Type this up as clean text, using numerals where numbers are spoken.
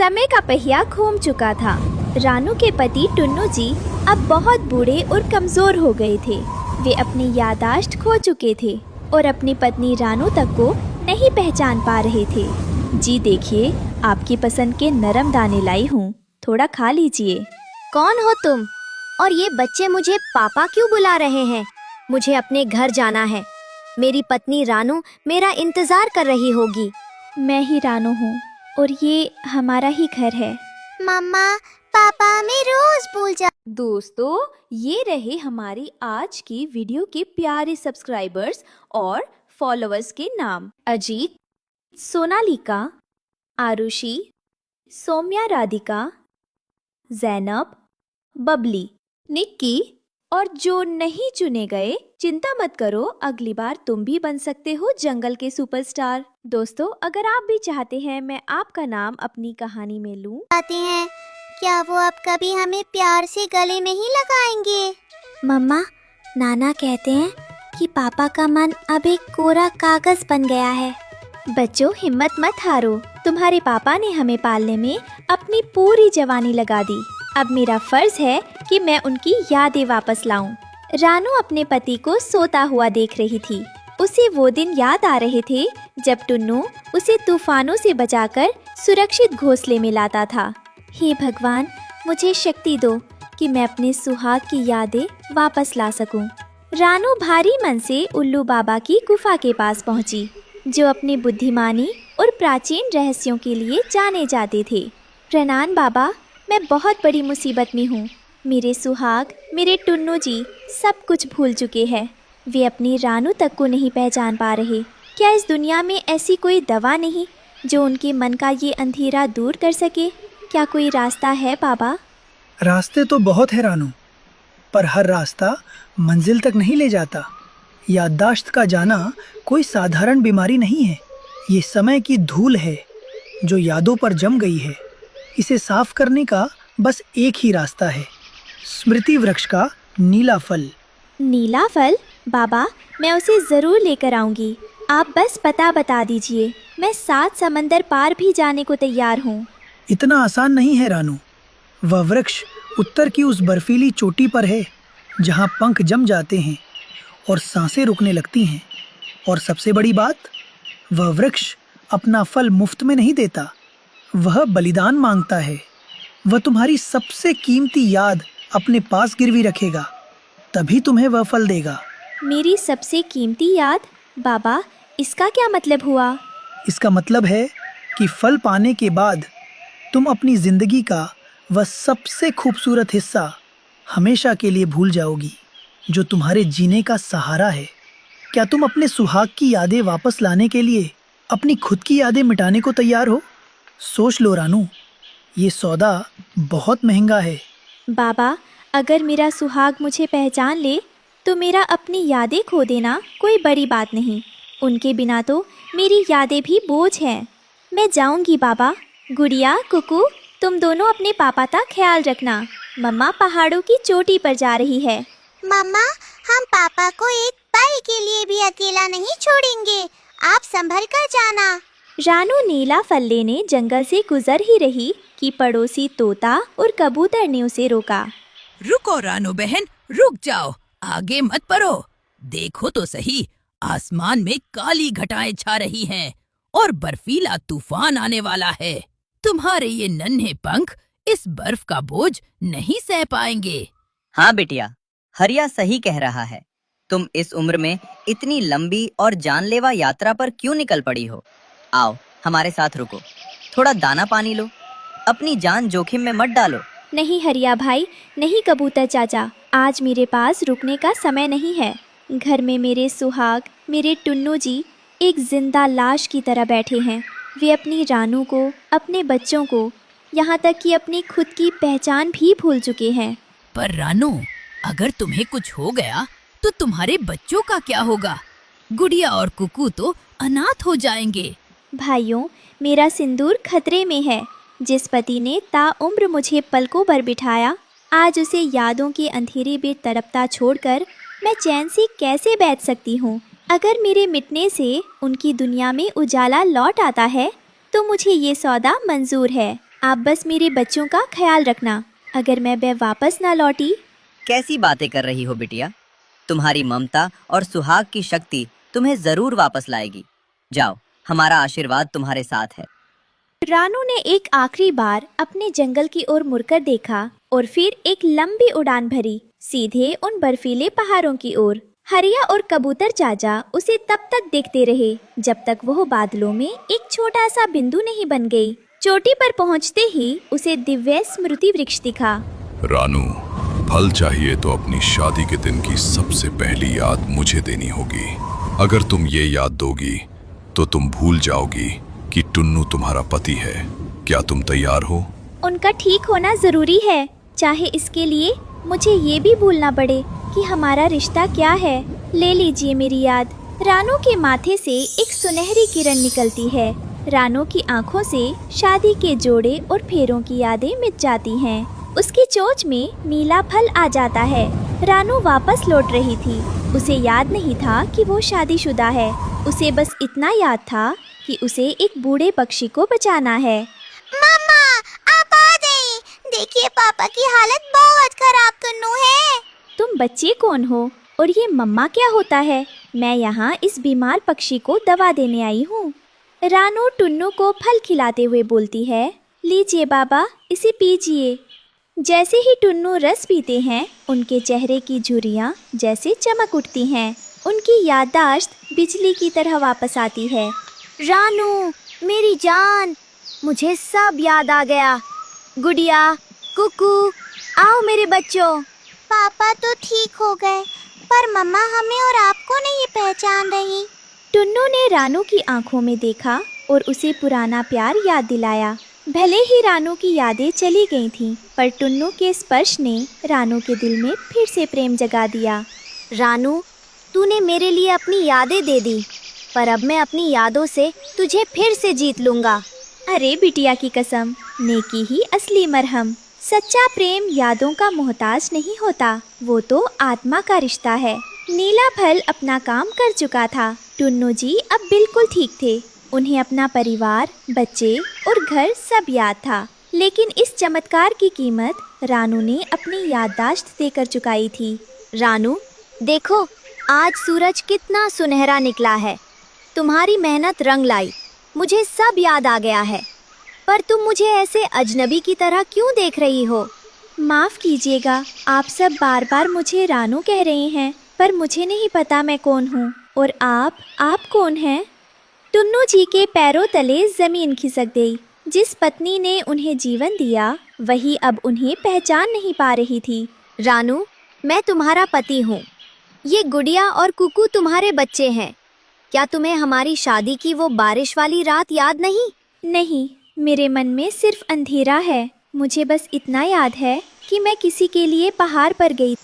समय का पहिया घूम चुका था। रानू के पति टुन्नू जी अब बहुत बूढ़े और कमजोर हो गए थे। वे अपनी याददाश्त खो चुके थे और अपनी पत्नी रानू तक को नहीं पहचान पा रहे थे। जी देखिए, आपकी पसंद के नरम दाने लाई हूँ, थोड़ा खा लीजिए। कौन हो तुम? और ये बच्चे मुझे पापा क्यों बुला रहे हैं? मुझे अपने घर जाना है। मेरी पत्नी रानू मेरा इंतजार कर रही होगी। मैं ही रानू हूँ और ये हमारा ही घर है। मम्मा, पापा हमें रोज भूल जा। दोस्तों, ये रहे हमारी आज की वीडियो के प्यारे सब्सक्राइबर्स और फॉलोअर्स के नाम। अजीत, सोनालिका, आरुषि, सौम्या, राधिका, जैनब, बबली, निक्की और जो नहीं चुने गए, चिंता मत करो, अगली बार तुम भी बन सकते हो जंगल के सुपरस्टार। दोस्तों, अगर आप भी चाहते हैं मैं आपका नाम अपनी कहानी में लूं, आते हैं, क्या वो अब कभी हमें प्यार से गले नहीं लगाएंगे? मम्मा, नाना कहते हैं कि पापा का मन अब एक कोरा कागज बन गया है। बच्चों हिम्मत मत हारो, तुम्हारे पापा ने हमें पालने में अपनी पूरी जवानी लगा दी। अब मेरा फर्ज है कि मैं उनकी यादें वापस लाऊं। रानू अपने पति को सोता हुआ देख रही थी। उसे वो दिन याद आ रहे थे जब टुन्नू उसे तूफानों से बचाकर सुरक्षित घोंसले में लाता था। हे भगवान, मुझे शक्ति दो कि मैं अपने सुहाग की यादें वापस ला सकूं। रानू भारी मन से उल्लू बाबा की गुफा के पास पहुंची, जो अपनी बुद्धिमानी और प्राचीन रहस्यों के लिए जाने जाते थे। प्रणाम बाबा, मैं बहुत बड़ी मुसीबत में हूँ। मेरे सुहाग, मेरे टुन्नू जी सब कुछ भूल चुके हैं। वे अपनी रानू तक को नहीं पहचान पा रहे। क्या इस दुनिया में ऐसी कोई दवा नहीं जो उनके मन का ये अंधेरा दूर कर सके? क्या कोई रास्ता है बाबा? रास्ते तो बहुत है रानू, पर हर रास्ता मंजिल तक नहीं ले जाता। याददाश्त का जाना कोई साधारण बीमारी नहीं है। ये समय की धूल है जो यादों पर जम गई है। इसे साफ करने का बस एक ही रास्ता है, स्मृति वृक्ष का नीला फल। नीला फल? बाबा, मैं उसे जरूर लेकर आऊंगी। आप बस पता बता दीजिए, मैं 7 समंदर पार भी जाने को तैयार हूँ। इतना आसान नहीं है रानू। वह वृक्ष उत्तर की उस बर्फीली चोटी पर है जहाँ पंख जम जाते हैं और सांसें रुकने लगती हैं। और सबसे बड़ी बात, वह वृक्ष अपना फल मुफ्त में नहीं देता, वह बलिदान मांगता है। वह तुम्हारी सबसे कीमती याद अपने पास गिरवी रखेगा, तभी तुम्हें वह फल देगा। मेरी सबसे कीमती याद? बाबा, इसका क्या मतलब हुआ? इसका मतलब है कि फल पाने के बाद तुम अपनी जिंदगी का वह सबसे खूबसूरत हिस्सा हमेशा के लिए भूल जाओगी, जो तुम्हारे जीने का सहारा है। क्या तुम अपने सुहाग की यादें वापस लाने के लिए अपनी खुद की यादें मिटाने को तैयार हो? सोच लो रानू, ये सौदा बहुत महंगा है। बाबा, अगर मेरा सुहाग मुझे पहचान ले तो मेरा अपनी यादें खो देना कोई बड़ी बात नहीं। उनके बिना तो मेरी यादें भी बोझ हैं। मैं जाऊंगी बाबा। गुड़िया, कुकू, तुम दोनों अपने पापा का ख्याल रखना। मम्मा पहाड़ों की चोटी पर जा रही है। मम्मा, हम पापा को एक पल के लिए भी अकेला नहीं छोड़ेंगे। आप संभल कर जाना। रानू नीला फल लेने जंगल से गुजर ही रही कि पड़ोसी तोता और कबूतर ने उसे रोका। रुको रानू बहन, रुक जाओ, आगे मत बढ़ो। देखो तो सही, आसमान में काली घटाएं छा रही हैं और बर्फीला तूफान आने वाला है। तुम्हारे ये नन्हे पंख इस बर्फ का बोझ नहीं सह पाएंगे। हाँ बिटिया, हरिया सही कह रहा है। तुम इस उम्र में इतनी लंबी और जानलेवा यात्रा पर क्यों निकल पड़ी हो? आओ, हमारे साथ रुको, थोड़ा दाना पानी लो, अपनी जान जोखिम में मत डालो। नहीं हरिया भाई, नहीं कबूतर चाचा, आज मेरे पास रुकने का समय नहीं है। घर में मेरे सुहाग, मेरे टुन्नू जी एक जिंदा लाश की तरह बैठे हैं। वे अपनी रानू को, अपने बच्चों को, यहाँ तक कि अपनी खुद की पहचान भी भूल चुके हैं। पर रानू, अगर तुम्हें कुछ हो गया तो तुम्हारे बच्चों का क्या होगा? गुड़िया और कुकू तो अनाथ हो जाएंगे। भाइयों, मेरा सिंदूर खतरे में है। जिस पति ने ताउम्र मुझे पलकों पर बिठाया, आज उसे यादों के अंधेरे में तड़पता छोड़कर मैं चैन से कैसे बैठ सकती हूँ? अगर मेरे मिटने से उनकी दुनिया में उजाला लौट आता है तो मुझे ये सौदा मंजूर है। आप बस मेरे बच्चों का ख्याल रखना। अगर मैं वापस ना लौटी। कैसी बातें कर रही हो बिटिया? तुम्हारी ममता और सुहाग की शक्ति तुम्हें जरूर वापस लाएगी। जाओ, हमारा आशीर्वाद तुम्हारे साथ है। रानू ने एक आखिरी बार अपने जंगल की ओर मुड़कर देखा और फिर एक लंबी उड़ान भरी, सीधे उन बर्फीले पहाड़ों की ओर। हरिया और कबूतर चाचा उसे तब तक देखते रहे जब तक वह बादलों में एक छोटा सा बिंदु नहीं बन गई। चोटी पर पहुंचते ही उसे दिव्य स्मृति वृक्ष दिखा। रानू, फल चाहिए तो अपनी शादी के दिन की सबसे पहली याद मुझे देनी होगी। अगर तुम ये याद दोगी तो तुम भूल जाओगी कि टुन्नू तुम्हारा पति है। क्या तुम तैयार हो? उनका ठीक होना जरूरी है, चाहे इसके लिए मुझे ये भी भूलना पड़े कि हमारा रिश्ता क्या है। ले लीजिए मेरी याद। रानू के माथे से एक सुनहरी किरण निकलती है। रानू की आंखों से शादी के जोड़े और फेरों की यादें मिट जाती हैं। उसकी चोंच में नीला फल आ जाता है। रानू वापस लौट रही थी। उसे याद नहीं था कि वो शादीशुदा है। उसे बस इतना याद था कि उसे एक बूढ़े पक्षी को बचाना है। मम्मा, आप आ गई। देखिए पापा की हालत बहुत खराब टुन्नू है। तुम बच्चे कौन हो और ये मम्मा क्या होता है? मैं यहाँ इस बीमार पक्षी को दवा देने आई हूँ। रानू टुन्नू को फल खिलाते हुए बोलती है, लीजिए बाबा, इसे पीजिए। जैसे ही टुन्नू रस पीते हैं, उनके चेहरे की झुर्रियाँ जैसे चमक उठती हैं। उनकी याददाश्त बिजली की तरह वापस आती है। रानू, मेरी जान, मुझे सब याद आ गया। गुड़िया, कुकू, आओ मेरे बच्चों। पापा तो ठीक हो गए, पर मम्मा हमें और आपको नहीं पहचान रही। टुन्नू ने रानू की आंखों में देखा और उसे पुराना प्यार याद दिलाया। भले ही रानू की यादें चली गई थीं, पर टुन्नू के स्पर्श ने रानू के दिल में फिर से प्रेम जगा दिया। रानू, तूने मेरे लिए अपनी यादें दे दी, पर अब मैं अपनी यादों से तुझे फिर से जीत लूंगा। अरे बिटिया की कसम, नेकी ही असली मरहम। सच्चा प्रेम यादों का मोहताज नहीं होता, वो तो आत्मा का रिश्ता है। नीला फल अपना काम कर चुका था। टुन्नू जी अब बिल्कुल ठीक थे। उन्हें अपना परिवार, बच्चे और घर सब याद था। लेकिन इस चमत्कार की कीमत रानू ने अपनी याददाश्त देकर चुकाई थी। रानू, देखो, आज सूरज कितना सुनहरा निकला है। तुम्हारी मेहनत रंग लाई। मुझे सब याद आ गया है, पर तुम मुझे ऐसे अजनबी की तरह क्यों देख रही हो? माफ़ कीजिएगा, आप सब बार बार मुझे रानू कह रहे हैं, पर मुझे नहीं पता मैं कौन हूँ। और आप कौन हैं? टुन्नू जी के पैरों तले ज़मीन खिसक गई। जिस पत्नी ने उन्हें जीवन दिया, वही अब उन्हें पहचान नहीं पा रही थी। रानू, मैं तुम्हारा पति हूँ। ये गुड़िया और कुकू तुम्हारे बच्चे हैं। क्या तुम्हें हमारी शादी की वो बारिश वाली रात याद नहीं? नहीं, मेरे मन में सिर्फ अंधेरा है। मुझे बस इतना याद है कि मैं किसी के लिए पहाड़ पर गई।